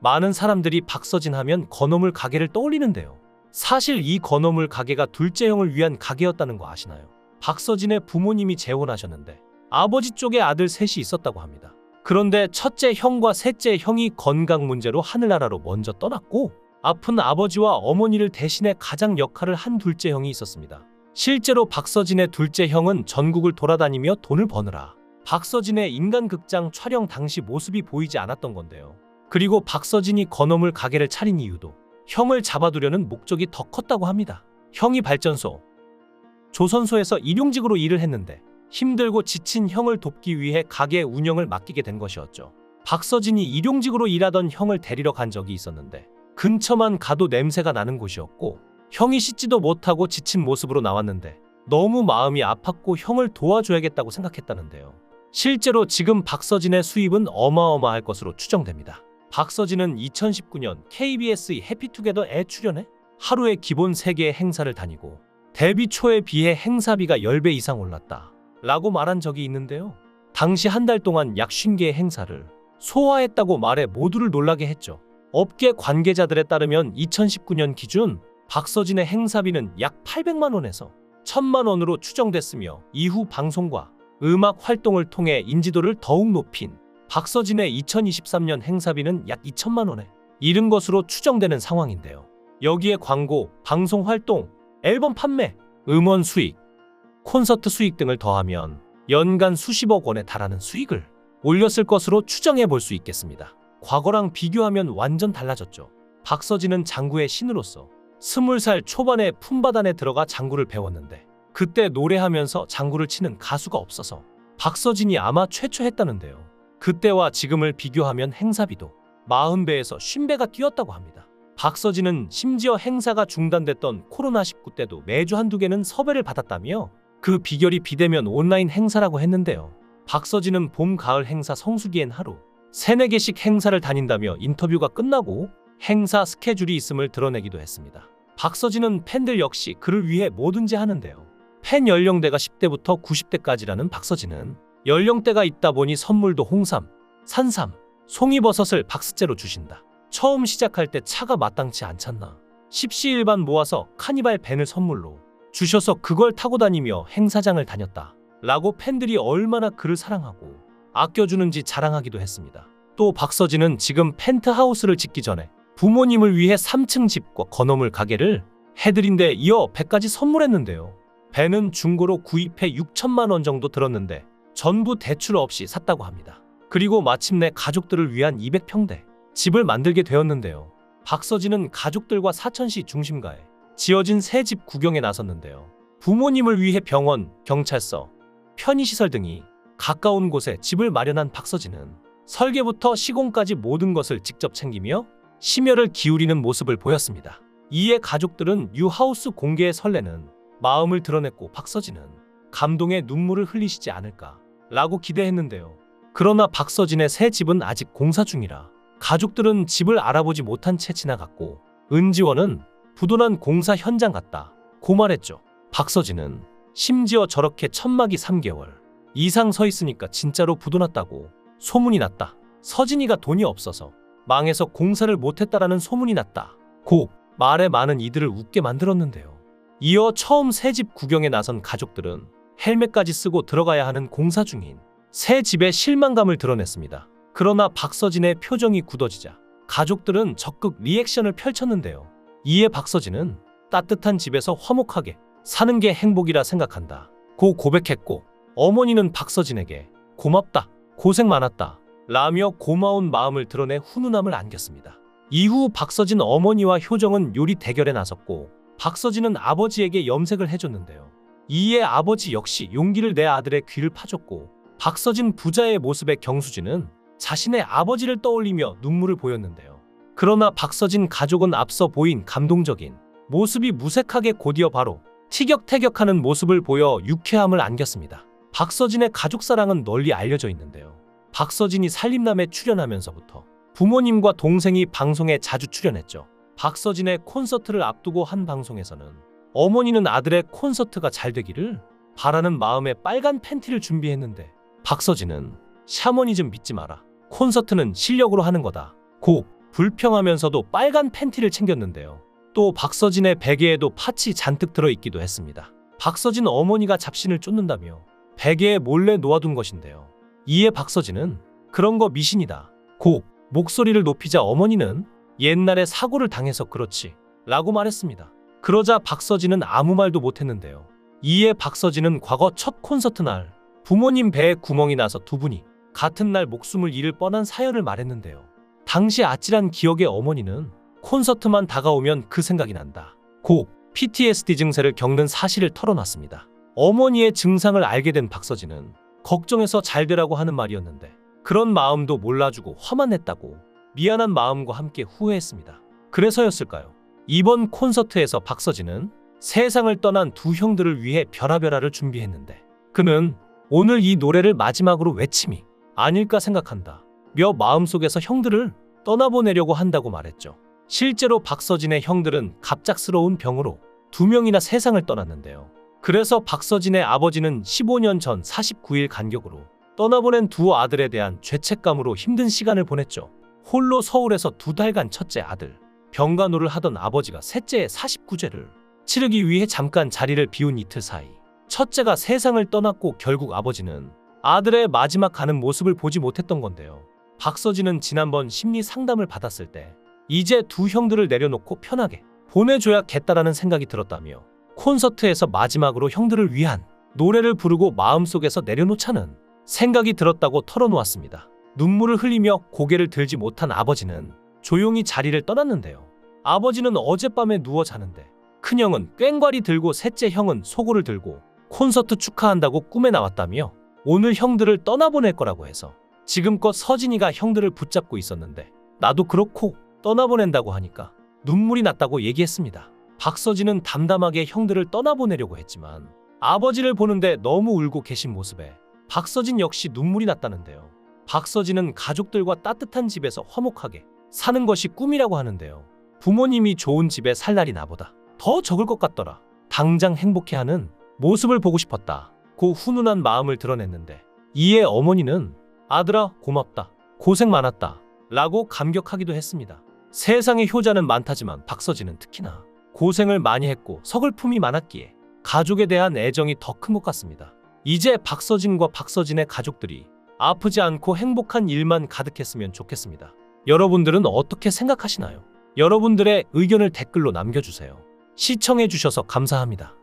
많은 사람들이 박서진 하면 건어물 가게를 떠올리는데요. 사실 이 건어물 가게가 둘째 형을 위한 가게였다는 거 아시나요? 박서진의 부모님이 재혼하셨는데 아버지 쪽에 아들 셋이 있었다고 합니다. 그런데 첫째 형과 셋째 형이 건강 문제로 하늘나라로 먼저 떠났고 아픈 아버지와 어머니를 대신해 가장 역할을 한 둘째 형이 있었습니다. 실제로 박서진의 둘째 형은 전국을 돌아다니며 돈을 버느라 박서진의 인간극장 촬영 당시 모습이 보이지 않았던 건데요. 그리고 박서진이 건어물 가게를 차린 이유도 형을 잡아두려는 목적이 더 컸다고 합니다. 형이 발전소, 조선소에서 일용직으로 일을 했는데 힘들고 지친 형을 돕기 위해 가게 운영을 맡기게 된 것이었죠. 박서진이 일용직으로 일하던 형을 데리러 간 적이 있었는데 근처만 가도 냄새가 나는 곳이었고 형이 씻지도 못하고 지친 모습으로 나왔는데 너무 마음이 아팠고 형을 도와줘야겠다고 생각했다는데요. 실제로 지금 박서진의 수입은 어마어마할 것으로 추정됩니다. 박서진은 2019년 KBS의 해피투게더에 출연해 하루에 기본 3개의 행사를 다니고 데뷔 초에 비해 행사비가 10배 이상 올랐다 라고 말한 적이 있는데요. 당시 한 달 동안 약 50개의 행사를 소화했다고 말해 모두를 놀라게 했죠. 업계 관계자들에 따르면 2019년 기준 박서진의 행사비는 약 800만 원에서 1000만 원으로 추정됐으며 이후 방송과 음악 활동을 통해 인지도를 더욱 높인 박서진의 2023년 행사비는 약 2천만 원에 이른 것으로 추정되는 상황인데요. 여기에 광고, 방송 활동, 앨범 판매, 음원 수익, 콘서트 수익 등을 더하면 연간 수십억 원에 달하는 수익을 올렸을 것으로 추정해 볼 수 있겠습니다. 과거랑 비교하면 완전 달라졌죠. 박서진은 장구의 신으로서 20살 초반에 품바단에 들어가 장구를 배웠는데 그때 노래하면서 장구를 치는 가수가 없어서 박서진이 아마 최초 했다는데요. 그때와 지금을 비교하면 행사비도 40배에서 50배가 뛰었다고 합니다. 박서진은 심지어 행사가 중단됐던 코로나19 때도 매주 한두 개는 섭외를 받았다며 그 비결이 비대면 온라인 행사라고 했는데요. 박서진은 봄, 가을 행사 성수기엔 하루 3-4개씩 행사를 다닌다며 인터뷰가 끝나고 행사 스케줄이 있음을 드러내기도 했습니다. 박서진은 팬들 역시 그를 위해 뭐든지 하는데요. 팬 연령대가 10대부터 90대까지라는 박서진은 연령대가 있다 보니 선물도 홍삼, 산삼, 송이버섯을 박스째로 주신다. 처음 시작할 때 차가 마땅치 않잖나. 십시일반 모아서 카니발 밴을 선물로 주셔서 그걸 타고 다니며 행사장을 다녔다 라고 팬들이 얼마나 그를 사랑하고 아껴주는지 자랑하기도 했습니다. 또 박서진은 지금 펜트하우스를 짓기 전에 부모님을 위해 3층 집과 건어물 가게를 해드린 데 이어 배까지 선물했는데요. 배는 중고로 구입해 6천만 원 정도 들었는데 전부 대출 없이 샀다고 합니다. 그리고 마침내 가족들을 위한 200평대 집을 만들게 되었는데요. 박서진은 가족들과 사천시 중심가에 지어진 새 집 구경에 나섰는데요. 부모님을 위해 병원, 경찰서, 편의시설 등이 가까운 곳에 집을 마련한 박서진은 설계부터 시공까지 모든 것을 직접 챙기며 심혈을 기울이는 모습을 보였습니다. 이에 가족들은 뉴하우스 공개에 설레는 마음을 드러냈고 박서진은 감동의 눈물을 흘리시지 않을까 라고 기대했는데요. 그러나 박서진의 새 집은 아직 공사 중이라 가족들은 집을 알아보지 못한 채 지나갔고 은지원은 부도난 공사 현장 같다고 말했죠. 박서진은 심지어 저렇게 천막이 3개월 이상 서 있으니까 진짜로 부도났다고 소문이 났다. 서진이가 돈이 없어서 망해서 공사를 못했다라는 소문이 났다고 말에 많은 이들을 웃게 만들었는데요. 이어 처음 새 집 구경에 나선 가족들은 헬멧까지 쓰고 들어가야 하는 공사 중인 새 집의 실망감을 드러냈습니다. 그러나 박서진의 표정이 굳어지자 가족들은 적극 리액션을 펼쳤는데요. 이에 박서진은 따뜻한 집에서 화목하게 사는 게 행복이라 생각한다 고 고백했고 어머니는 박서진에게 고맙다, 고생 많았다 라며 고마운 마음을 드러내 훈훈함을 안겼습니다. 이후 박서진 어머니와 효정은 요리 대결에 나섰고 박서진은 아버지에게 염색을 해줬는데요. 이에 아버지 역시 용기를 내 아들의 귀를 파줬고 박서진 부자의 모습에 경수진은 자신의 아버지를 떠올리며 눈물을 보였는데요. 그러나 박서진 가족은 앞서 보인 감동적인 모습이 무색하게 곧이어 바로 티격태격하는 모습을 보여 유쾌함을 안겼습니다. 박서진의 가족사랑은 널리 알려져 있는데요. 박서진이 살림남에 출연하면서부터 부모님과 동생이 방송에 자주 출연했죠. 박서진의 콘서트를 앞두고 한 방송에서는 어머니는 아들의 콘서트가 잘 되기를 바라는 마음에 빨간 팬티를 준비했는데 박서진은 샤머니즘 믿지 마라. 콘서트는 실력으로 하는 거다 고 불평하면서도 빨간 팬티를 챙겼는데요. 또 박서진의 베개에도 팥이 잔뜩 들어있기도 했습니다. 박서진 어머니가 잡신을 쫓는다며 베개에 몰래 놓아둔 것인데요. 이에 박서진은 그런 거 미신이다 고 목소리를 높이자 어머니는 옛날에 사고를 당해서 그렇지 라고 말했습니다. 그러자 박서진은 아무 말도 못했는데요. 이에 박서진은 과거 첫 콘서트 날 부모님 배에 구멍이 나서 두 분이 같은 날 목숨을 잃을 뻔한 사연을 말했는데요. 당시 아찔한 기억의 어머니는 콘서트만 다가오면 그 생각이 난다 고 PTSD 증세를 겪는 사실을 털어놨습니다. 어머니의 증상을 알게 된 박서진은 걱정해서 잘 되라고 하는 말이었는데 그런 마음도 몰라주고 화만 냈다고 미안한 마음과 함께 후회했습니다. 그래서였을까요? 이번 콘서트에서 박서진은 세상을 떠난 두 형들을 위해 별아별아를 준비했는데 그는 오늘 이 노래를 마지막으로 외침이 아닐까 생각한다 며 마음속에서 형들을 떠나보내려고 한다고 말했죠. 실제로 박서진의 형들은 갑작스러운 병으로 두 명이나 세상을 떠났는데요. 그래서 박서진의 아버지는 15년 전 49일 간격으로 떠나보낸 두 아들에 대한 죄책감으로 힘든 시간을 보냈죠. 홀로 서울에서 2달간 첫째 아들 병간호를 하던 아버지가 셋째의 49제를 치르기 위해 잠깐 자리를 비운 이틀 사이 첫째가 세상을 떠났고 결국 아버지는 아들의 마지막 가는 모습을 보지 못했던 건데요. 박서진은 지난번 심리 상담을 받았을 때 이제 두 형들을 내려놓고 편하게 보내줘야겠다라는 생각이 들었다며 콘서트에서 마지막으로 형들을 위한 노래를 부르고 마음속에서 내려놓자는 생각이 들었다고 털어놓았습니다. 눈물을 흘리며 고개를 들지 못한 아버지는 조용히 자리를 떠났는데요. 아버지는 어젯밤에 누워 자는데 큰형은 꽹과리 들고 셋째 형은 소고를 들고 콘서트 축하한다고 꿈에 나왔다며 오늘 형들을 떠나보낼 거라고 해서 지금껏 서진이가 형들을 붙잡고 있었는데 나도 그렇고 떠나보낸다고 하니까 눈물이 났다고 얘기했습니다. 박서진은 담담하게 형들을 떠나보내려고 했지만 아버지를 보는데 너무 울고 계신 모습에 박서진 역시 눈물이 났다는데요. 박서진은 가족들과 따뜻한 집에서 화목하게 사는 것이 꿈이라고 하는데요. 부모님이 좋은 집에 살 날이 나보다 더 적을 것 같더라. 당장 행복해하는 모습을 보고 싶었다 고 훈훈한 마음을 드러냈는데 이에 어머니는 아들아 고맙다 고생 많았다 라고 감격하기도 했습니다. 세상에 효자는 많다지만 박서진은 특히나 고생을 많이 했고 서글픔이 많았기에 가족에 대한 애정이 더 큰 것 같습니다. 이제 박서진과 박서진의 가족들이 아프지 않고 행복한 일만 가득했으면 좋겠습니다. 여러분들은 어떻게 생각하시나요? 여러분들의 의견을 댓글로 남겨주세요. 시청해주셔서 감사합니다.